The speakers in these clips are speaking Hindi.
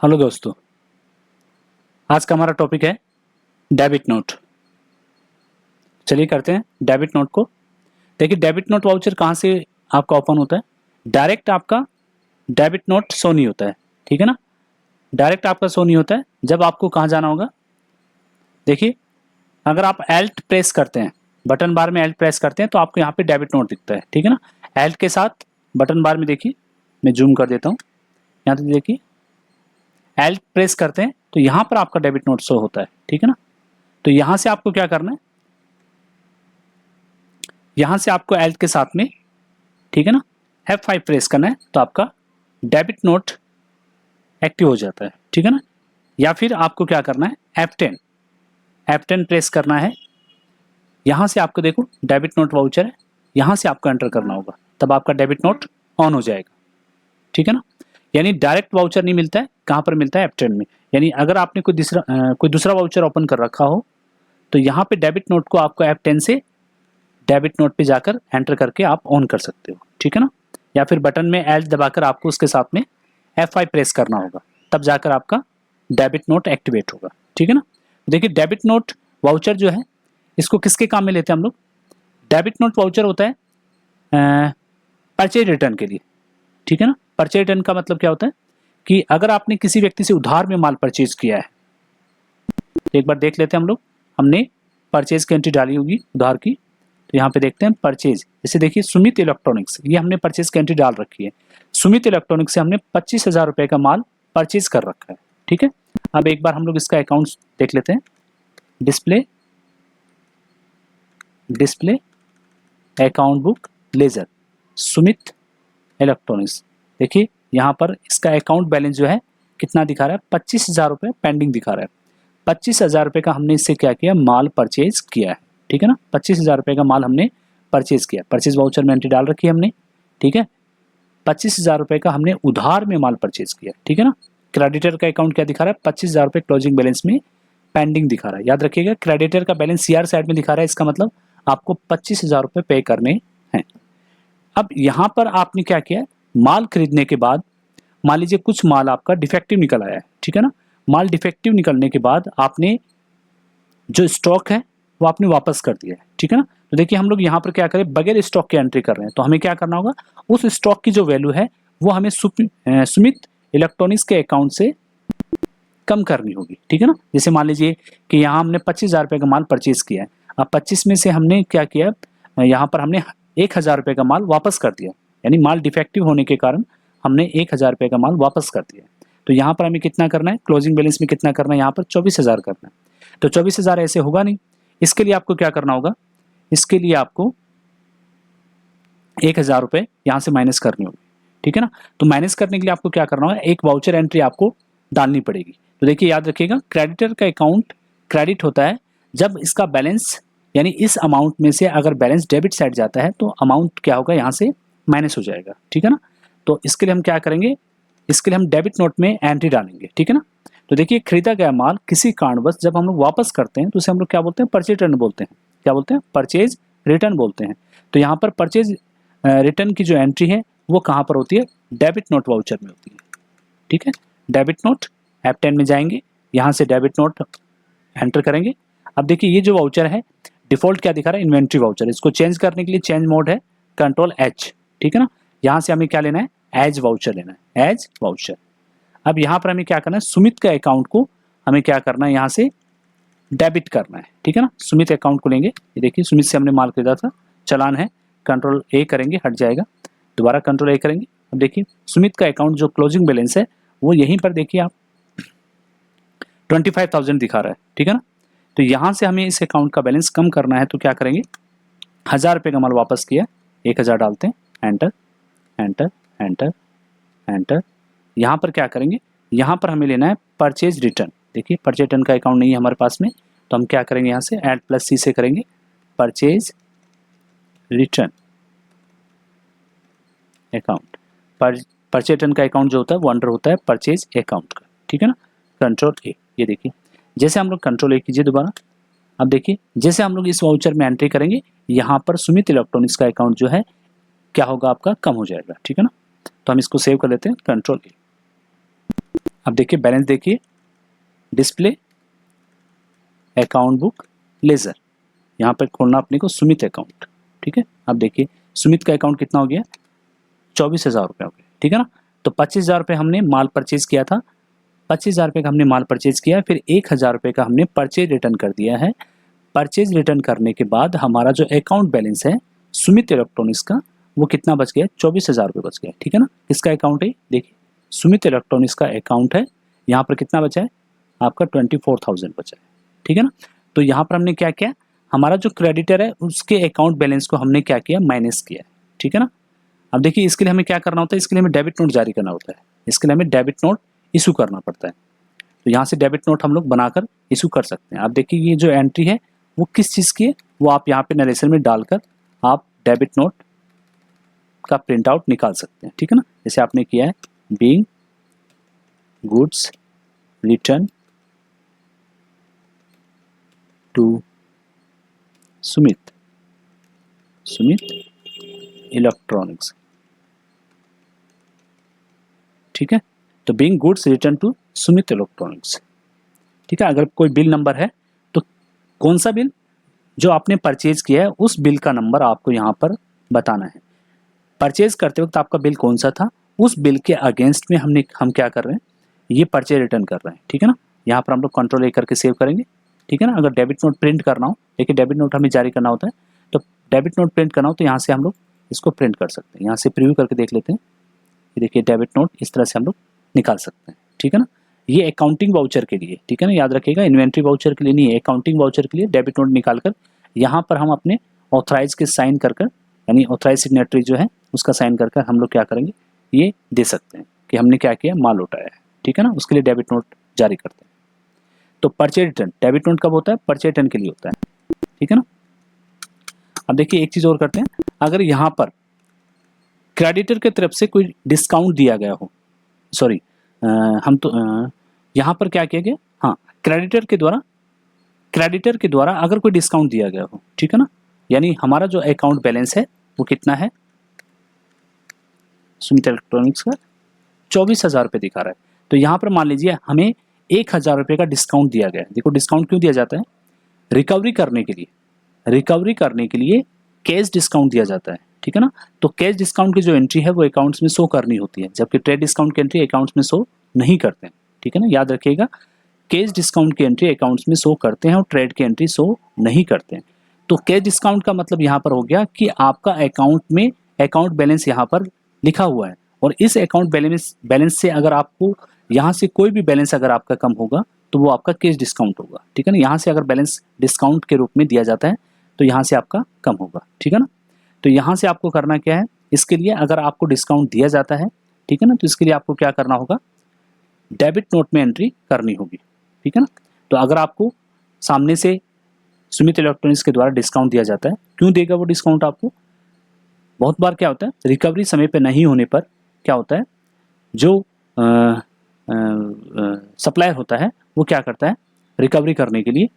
हेलो दोस्तों, आज का हमारा टॉपिक है डेबिट नोट। चलिए करते हैं डेबिट नोट को। देखिए डेबिट नोट वाउचर कहाँ से आपका ओपन होता है। डायरेक्ट आपका डेबिट नोट शो नहीं होता है, ठीक है ना। डायरेक्ट आपका शो नहीं होता है। जब आपको कहाँ जाना होगा, देखिए अगर आप एल्ट प्रेस करते हैं, बटन बार में एल्ट प्रेस करते हैं तो आपको यहाँ पे डेबिट नोट दिखता है, ठीक है ना। एल्ट के साथ बटन बार में देखिए, मैं जूम कर देता हूँ, यहाँ तक देखिए एल्ट प्रेस करते हैं तो यहाँ पर आपका डेबिट नोट शो होता है, ठीक है ना। तो यहाँ से आपको क्या करना है, यहाँ से आपको एल्ट के साथ में, ठीक है ना, F5 प्रेस करना है तो आपका डेबिट नोट एक्टिव हो जाता है, ठीक है ना। या फिर आपको क्या करना है, F10 प्रेस करना है। यहाँ से आपको देखो डेबिट नोट वाउचर है, यहाँ से आपको एंटर करना होगा, तब आपका डेबिट नोट ऑन हो जाएगा, ठीक है ना। यानी डायरेक्ट वाउचर नहीं मिलता है, कहाँ पर मिलता है, F10 में। यानी अगर आपने कोई दूसरा वाउचर ओपन कर रखा हो तो यहाँ पे डेबिट नोट को आपको F10 से डेबिट नोट पे जाकर एंटर करके आप ऑन कर सकते हो, ठीक है ना। या फिर बटन में एल दबाकर आपको उसके साथ में F5 प्रेस करना होगा, तब जाकर आपका डेबिट नोट एक्टिवेट होगा, ठीक है ना। देखिए डेबिट नोट वाउचर जो है, इसको किसके काम में लेते हैं हम लोग। डेबिट नोट वाउचर होता है परचेज रिटर्न के लिए, ठीक है ना। परचेज रिटर्न का मतलब क्या होता है कि अगर आपने किसी व्यक्ति से उधार में माल परचेज किया है, तो एक बार देख लेते हैं हम लोग। हमने परचेज की एंट्री डाली होगी उधार की, तो यहाँ पे देखते हैं परचेज। जैसे देखिए सुमित इलेक्ट्रॉनिक्स, ये हमने परचेज की एंट्री डाल रखी है। सुमित इलेक्ट्रॉनिक्स से हमने 25,000 रुपए का माल परचेज कर रखा है, ठीक है। अब एक बार हम लोग इसका अकाउंट देख लेते हैं। Display account book ledger Sumit electronics. देखिए यहाँ पर इसका अकाउंट बैलेंस जो है कितना दिखा रहा है, 25,000 रुपये पेंडिंग दिखा रहा है। 25,000 रुपये का हमने इससे क्या किया, माल परचेज किया है, ठीक है ना। 25,000 रुपये का माल हमने परचेज किया, परचेज वाउचर में एंट्री डाल रखी है हमने, ठीक है। 25,000 रुपये का हमने उधार में माल परचेज किया, ठीक है ना। क्रेडिटर का अकाउंट क्या दिखा रहा है, 25,000 रुपये क्लोजिंग बैलेंस में पेंडिंग दिखा रहा है। याद रखिएगा क्रेडिटर का बैलेंस CR साइड में दिखा रहा है, इसका मतलब आपको 25,000 रुपये पे करने हैं। अब यहाँ पर आपने क्या किया, माल खरीदने के बाद मान लीजिए कुछ माल आपका डिफेक्टिव निकल आया है, ठीक है ना। माल डिफेक्टिव निकलने के बाद आपने जो स्टॉक है वो आपने वापस कर दिया है, ठीक है ना। तो देखिए हम लोग यहाँ पर क्या करें, बगैर स्टॉक के एंट्री कर रहे हैं, तो हमें क्या करना होगा, उस स्टॉक की जो वैल्यू है वो हमें सुमित इलेक्ट्रॉनिक्स के अकाउंट से कम करनी होगी, ठीक है ना। जैसे मान लीजिए कि यहाँ हमने 25,000 रुपये का माल परचेज किया है। अब 25 में से हमने क्या किया, यहाँ पर हमने 1,000 रुपये का माल वापस कर दिया, यानी माल डिफेक्टिव होने के कारण हमने 1,000 रुपये का माल वापस कर दिया। तो यहाँ पर हमें कितना करना है, क्लोजिंग बैलेंस में कितना करना है, यहाँ पर 24,000 करना है। तो 24,000 ऐसे होगा नहीं, इसके लिए आपको क्या करना होगा, इसके लिए आपको 1,000 रुपये यहाँ से माइनस करनी होगी, ठीक है ना। तो माइनस करने के लिए आपको क्या करना होगा, एक वाउचर एंट्री आपको डालनी पड़ेगी। तो देखिए याद रखिएगा क्रेडिटर का अकाउंट क्रेडिट होता है जब इसका बैलेंस, यानी इस अमाउंट में से अगर बैलेंस डेबिट साइड जाता है तो अमाउंट क्या होगा, यहाँ से माइनस हो जाएगा, ठीक है ना। तो इसके लिए हम क्या करेंगे, इसके लिए हम डेबिट नोट में एंट्री डालेंगे, ठीक है ना। तो देखिए खरीदा गया माल किसी कारणवश जब हम लोग वापस करते हैं तो उसे हम लोग क्या बोलते हैं, परचेज रिटर्न बोलते हैं। क्या बोलते हैं, परचेज रिटर्न बोलते हैं। तो यहाँ पर परचेज रिटर्न की जो एंट्री है वो कहाँ पर होती है, डेबिट नोट वाउचर में होती है, ठीक है। डेबिट नोट F10 में जाएंगे, यहाँ से डेबिट नोट एंटर करेंगे। अब देखिए ये जो वाउचर है डिफॉल्ट क्या दिखा रहा है, इन्वेंट्री वाउचर। इसको चेंज करने के लिए चेंज मोड है Ctrl+H, ठीक है ना। यहाँ से हमें क्या लेना है, एज वाउचर लेना है, एज वाउचर। अब यहाँ पर हमें क्या करना है, सुमित के अकाउंट को हमें क्या करना है, यहाँ से डेबिट करना है, ठीक है ना। सुमित अकाउंट को लेंगे, ये देखिए सुमित से हमने माल खरीदा था, चालान है, Ctrl+A करेंगे, हट जाएगा, दोबारा Ctrl+A करेंगे। अब देखिए सुमित का अकाउंट जो क्लोजिंग बैलेंस है वो यहीं पर देखिए आप 25,000 दिखा रहा है, ठीक है ना। तो यहाँ से हमें इस अकाउंट का बैलेंस कम करना है, तो क्या करेंगे, 1,000 रुपये का माल वापस किया, 1,000 डालते हैं, एंटर एंटर एंटर एंटर। यहाँ पर क्या करेंगे, यहाँ पर हमें लेना है परचेज रिटर्न। देखिए परचेज रिटर्न का अकाउंट नहीं है हमारे पास में, तो हम क्या करेंगे, यहाँ से Alt+C से करेंगे purchase return account. Purchase return का अकाउंट जो होता है वो अंडर होता है परचेज अकाउंट का, ठीक है ना। Ctrl+A, ये देखिए जैसे हम लोग Ctrl+A कीजिए दोबारा। अब देखिए जैसे हम लोग इस वाउचर में एंट्री करेंगे, यहाँ पर सुमित इलेक्ट्रॉनिक्स का अकाउंट जो है क्या होगा, आपका कम हो जाएगा, ठीक है ना। तो हम इसको सेव कर लेते हैं Ctrl+A। अब देखिए बैलेंस देखिए, डिस्प्ले अकाउंट बुक लेजर, यहाँ पर खोलना अपने को सुमित अकाउंट, ठीक है। अब देखिए सुमित का अकाउंट कितना हो गया, 24,000 रुपये हो गया, ठीक है ना। तो 25,000 रुपये हमने माल परचेज किया था, 25,000 रुपये का हमने माल परचेज किया, फिर 1,000 रुपये का हमने परचेज रिटर्न कर दिया है। परचेज रिटर्न करने के बाद हमारा जो अकाउंट बैलेंस है सुमित इलेक्ट्रॉनिक्स का, वो कितना बच गया, 24,000 रुपये बच गया, ठीक है ना। किसका अकाउंट है, देखिए सुमित इलेक्ट्रॉनिक्स का अकाउंट है। यहाँ पर कितना बचा है आपका, 24,000 बचा है, ठीक है ना। तो यहाँ पर हमने क्या किया, हमारा जो क्रेडिटर है उसके अकाउंट बैलेंस को हमने क्या किया, माइनस किया, ठीक है ना। अब देखिए इसके लिए हमें क्या करना होता है, इसके लिए हमें डेबिट नोट जारी करना होता है, इसके लिए हमें डेबिट नोट इशू करना पड़ता है। तो यहाँ से डेबिट नोट हम लोग बनाकर इशू कर सकते हैं। आप देखिए ये जो एंट्री है वो किस चीज़ की है, वो आप यहाँ पे नरेशन में डालकर आप डेबिट नोट का प्रिंट आउट निकाल सकते हैं, ठीक है ना। जैसे आपने किया है, being goods return to Sumit electronics, ठीक है। तो being goods return to Sumit electronics, ठीक है। अगर कोई बिल नंबर है तो कौन सा बिल, जो आपने परचेज किया है उस बिल का नंबर आपको यहाँ पर बताना है। परचेज करते वक्त आपका बिल कौन सा था, उस बिल के अगेंस्ट में हम क्या कर रहे हैं, ये परचेज रिटर्न कर रहे हैं, ठीक है ना। यहाँ पर हम लोग कंट्रोल ए करके सेव करेंगे, ठीक है ना। अगर डेबिट नोट प्रिंट करना हो, देखिए डेबिट नोट हमें जारी करना होता है, तो डेबिट नोट प्रिंट करना हो तो यहाँ से हम लोग इसको प्रिंट कर सकते हैं। यहाँ से प्रीव्यू करके देख लेते हैं, ये देखिए डेबिट नोट इस तरह से हम लोग निकाल सकते हैं, ठीक है ना। ये अकाउंटिंग वाउचर के लिए, ठीक है ना, याद रखिएगा, इन्वेंट्री वाउचर के लिए नहीं है, अकाउंटिंग वाउचर के लिए डेबिट नोट निकालकर यहाँ पर हम अपने ऑथराइज के साइन कर यानी ऑथराइज सिग्नेटरी जो है उसका साइन कर हम लोग क्या करेंगे, ये दे सकते हैं कि हमने क्या किया, माल उठाया है, ठीक है ना। उसके लिए डेबिट नोट जारी करते हैं। तो परचेज रिटर्न, डेबिट नोट कब होता है, परचेज रिटर्न के लिए होता है, ठीक है ना। अब देखिए एक चीज़ और करते हैं, अगर यहाँ पर क्रेडिटर की तरफ से कोई डिस्काउंट दिया गया हो, सॉरी हम तो यहाँ पर क्या किया गया, हाँ क्रेडिटर के द्वारा अगर कोई डिस्काउंट दिया गया हो, ठीक है ना, यानी हमारा जो अकाउंट बैलेंस है वो कितना है, सुमित इलेक्ट्रॉनिक्स का 24,000 रुपये दिखा रहा है। तो यहाँ पर मान लीजिए हमें 1,000 रुपये का डिस्काउंट दिया गया है। देखो डिस्काउंट क्यों दिया जाता है, रिकवरी करने के लिए कैश डिस्काउंट दिया जाता है, ठीक है ना। तो कैश डिस्काउंट की जो एंट्री है वो अकाउंट्स में शो करनी होती है, जबकि ट्रेड डिस्काउंट की एंट्री अकाउंट्स में शो नहीं करते हैं, ठीक है ना, याद रखिएगा। कैश डिस्काउंट की एंट्री अकाउंट्स में शो करते हैं और ट्रेड की एंट्री शो नहीं करते हैं। तो कैश डिस्काउंट का मतलब यहाँ पर हो गया कि आपका अकाउंट में अकाउंट बैलेंस यहाँ पर लिखा हुआ है, और इस अकाउंट बैलेंस से अगर आपको यहाँ से कोई भी बैलेंस अगर आपका कम होगा तो वो आपका कैश डिस्काउंट होगा, ठीक है ना। यहाँ से अगर बैलेंस डिस्काउंट के रूप में दिया जाता है तो यहाँ से आपका कम होगा, ठीक है ना। तो यहाँ से आपको करना क्या है, इसके लिए अगर आपको डिस्काउंट दिया जाता है, ठीक है ना, तो इसके लिए आपको क्या करना होगा, डेबिट नोट में एंट्री करनी होगी, ठीक है ना। तो अगर आपको सामने से सुमित इलेक्ट्रॉनिक्स के द्वारा डिस्काउंट दिया जाता है, क्यों देगा वो डिस्काउंट आपको, बहुत बार क्या होता है, रिकवरी समय पे नहीं होने पर क्या होता है, जो सप्लायर होता है वो क्या करता है, रिकवरी करने के लिए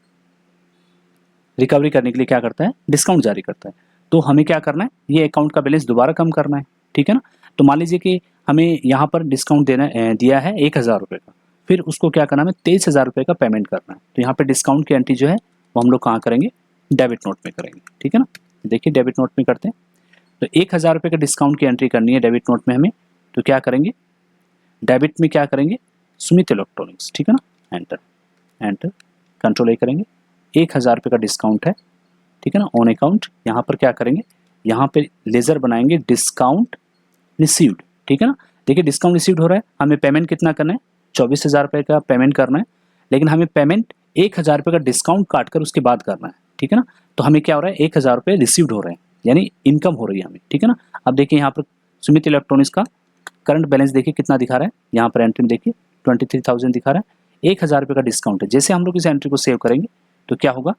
क्या करता है, डिस्काउंट जारी करता है। तो हमें क्या करना है, ये अकाउंट का बैलेंस दोबारा कम करना है, ठीक है ना। तो मान लीजिए कि हमें यहाँ पर डिस्काउंट दिया है 1,000 रुपये का, फिर उसको क्या करना है, 23,000 रुपये का पेमेंट करना है। तो यहाँ पर डिस्काउंट की एंट्री जो है वो हम लोग कहाँ करेंगे, डेबिट नोट में करेंगे, ठीक है ना। देखिए डेबिट नोट में करते हैं, तो 1,000 रुपये का डिस्काउंट की एंट्री करनी है डेबिट नोट में हमें, तो क्या करेंगे, डेबिट में क्या करेंगे, सुमित इलेक्ट्रॉनिक्स, ठीक है ना, एंटर कंट्रोल ए करेंगे, 1,000 रुपये का डिस्काउंट है, ठीक है ना, ऑन अकाउंट। यहाँ पर क्या करेंगे, यहाँ पे लेजर बनाएंगे डिस्काउंट रिसीव्ड, ठीक है ना। देखिए डिस्काउंट रिसीव्ड हो रहा है, हमें पेमेंट कितना करना है, 24,000 रुपये का पेमेंट करना है, लेकिन हमें पेमेंट 1,000 रुपये का डिस्काउंट काट कर उसके बाद करना है, ठीक है ना। तो हमें क्या हो रहा है, 1,000 रुपये रिसीव्ड हो रहे हैं, यानी इनकम हो रही है हमें, ठीक है ना। अब देखिए यहाँ पर सुमित इलेक्ट्रॉनिक्स का करंट बैलेंस देखिए कितना दिखा रहा है, यहाँ पर एंट्री में देखिए 23,000 दिखा रहा है, 1,000 रुपये का डिस्काउंट है। जैसे हम लोग इस एंट्री को सेव करेंगे तो क्या होगा,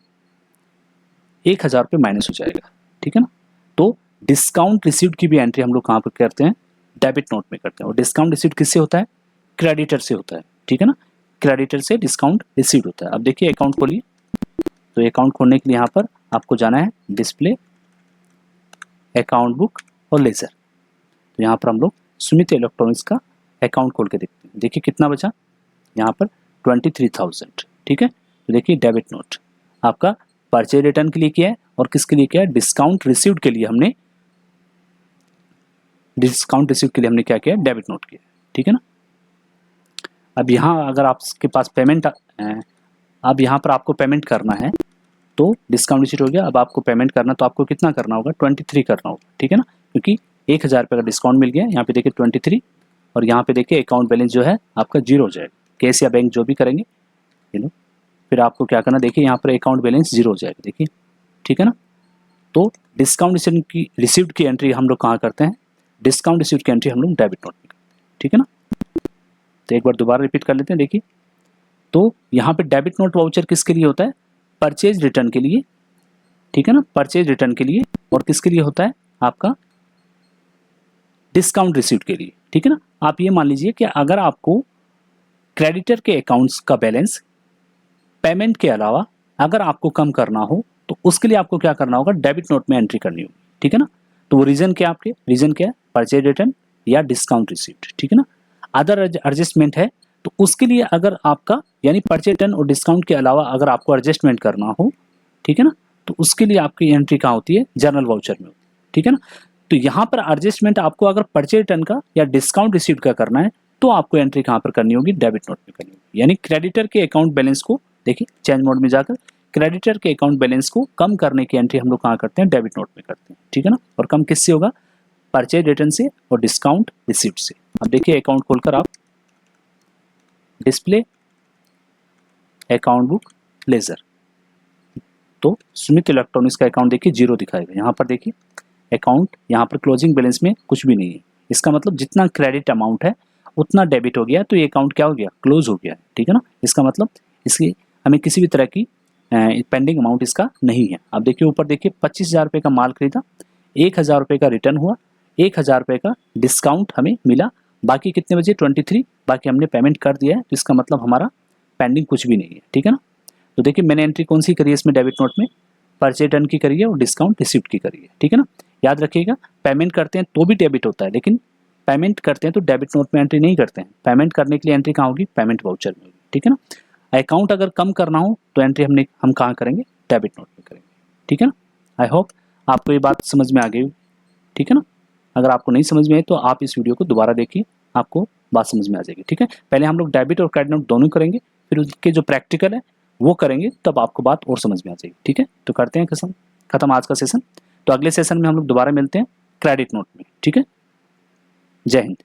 1,000 रुपये माइनस हो जाएगा, ठीक है ना। तो डिस्काउंट रिसीव्ड की भी एंट्री हम लोग कहाँ पर करते हैं, डेबिट नोट में करते हैं। और डिस्काउंट रिसीव्ड किससे होता है, क्रेडिटर से होता है, ठीक है ना, क्रेडिटर से डिस्काउंट रिसीव्ड होता है। अब देखिए अकाउंट खोलिए, तो अकाउंट खोलने के लिए यहाँ पर आपको जाना है डिस्प्ले अकाउंट बुक और लेजर। तो यहाँ पर हम लोग सुमित इलेक्ट्रॉनिक्स का अकाउंट खोल के देखते हैं, देखिए कितना बचा, यहाँ पर 23,000, ठीक है। तो देखिए डेबिट नोट आपका परचेज रिटर्न के लिए किया है और किसके लिए किया है, डिस्काउंट रिसीव्ड के लिए हमने क्या किया, डेबिट नोट किया, ठीक है ना। अब यहाँ अगर आपके पास पेमेंट, अब यहाँ पर आपको पेमेंट करना है तो डिस्काउंट रिसीट हो गया, अब आपको पेमेंट करना तो आपको कितना करना होगा, 23 करना होगा, ठीक है ना, क्योंकि 1,000 रुपये का डिस्काउंट मिल गया। यहाँ पे देखिए 23 और यहाँ पे देखिए अकाउंट बैलेंस जो है आपका 0 हो जाएगा, कैश या बैंक जो भी करेंगे ये लो, फिर आपको क्या करना, देखिए यहाँ पर अकाउंट बैलेंस 0 हो जाएगा, देखिए, ठीक है ना। तो डिस्काउंट रिसीव्ड की एंट्री हम लोग कहाँ करते हैं, डिस्काउंट रिसीव्ड की एंट्री हम लोग डेबिट नोट में करते हैं, ठीक है ना। तो एक बार दोबारा रिपीट कर लेते हैं, देखिए तो यहाँ पे डेबिट नोट वाउचर किसके लिए होता है, परचेज रिटर्न के लिए, ठीक है ना, परचेज रिटर्न के लिए, और किसके लिए होता है आपका, डिस्काउंट रिसीव्ड के लिए, ठीक है ना। आप ये मान लीजिए कि अगर आपको क्रेडिटर के अकाउंट्स का बैलेंस पेमेंट के अलावा अगर आपको कम करना हो तो उसके लिए आपको क्या करना होगा, डेबिट नोट में एंट्री करनी होगी, ठीक है ना। तो वो रीजन क्या है, परचेज रिटर्न या डिस्काउंट रिसीव्ड, ठीक है ना। अदर एडजस्टमेंट है तो उसके लिए अगर आपका यानी परचेज रिटर्न और डिस्काउंट के अलावा अगर आपको एडजस्टमेंट करना हो, ठीक है ना, तो उसके लिए आपकी एंट्री कहाँ होती है, जर्नल वाउचर में, ठीक है ना। तो यहाँ पर एडजस्टमेंट आपको अगर परचेज रिटर्न का या डिस्काउंट रिसीव्ड का करना है तो आपको एंट्री कहाँ पर करनी होगी, डेबिट नोट में करनी होगी। यानी क्रेडिटर के अकाउंट बैलेंस को, देखिए चेंज मोड में जाकर क्रेडिटर के अकाउंट बैलेंस को कम करने की एंट्री हम लोग कहाँ करते हैं, डेबिट नोट में करते हैं, ठीक है ना। और कम किससे होगा, परचेज रिटर्न से और डिस्काउंट रिसीव्ड से। अब देखिए अकाउंट खोलकर आप डिस्प्ले अकाउंट बुक लेजर, तो सुमित इलेक्ट्रॉनिक्स का अकाउंट देखिए 0 दिखाएगा। यहाँ पर देखिए अकाउंट, यहाँ पर क्लोजिंग बैलेंस में कुछ भी नहीं है, इसका मतलब जितना क्रेडिट अमाउंट है उतना डेबिट हो गया, तो ये अकाउंट क्या हो गया, क्लोज हो गया, ठीक है ना। इसका मतलब इसकी हमें किसी भी तरह की पेंडिंग अमाउंट इसका नहीं है। अब देखिए ऊपर देखिए 25,000 रुपये का माल खरीदा, 1,000 रुपये का रिटर्न हुआ, 1,000 रुपये का डिस्काउंट हमें मिला, बाकी कितने बचे 23, बाकी हमने पेमेंट कर दिया है, तो इसका मतलब हमारा पेंडिंग कुछ भी नहीं है, ठीक है ना। तो देखिए मैंने एंट्री कौन सी करी है इसमें, डेबिट नोट में परचेज रिटर्न की करी है और डिस्काउंट रिसीव्ड की करी है, ठीक है ना। याद रखिएगा पेमेंट करते हैं तो भी डेबिट होता है, लेकिन पेमेंट करते हैं तो डेबिट नोट में एंट्री नहीं करते हैं, पेमेंट करने के लिए एंट्री कहाँ होगी, पेमेंट वाउचर में होगी, ठीक है ना। अकाउंट अगर कम करना हो तो एंट्री हम कहाँ करेंगे, डेबिट नोट में करेंगे, ठीक है ना। आई होप आपको ये बात समझ में आ गई, ठीक है ना। अगर आपको नहीं समझ में आई तो आप इस वीडियो को दोबारा देखिए, आपको बात समझ में आ जाएगी, ठीक है। पहले हम लोग डेबिट और क्रेडिट नोट दोनों करेंगे, फिर उसके जो प्रैक्टिकल है वो करेंगे, तब आपको बात और समझ में आ जाएगी, ठीक है। तो करते हैं खत्म आज का सेशन, तो अगले सेशन में हम लोग दोबारा मिलते हैं क्रेडिट नोट में, ठीक है। जय हिंद।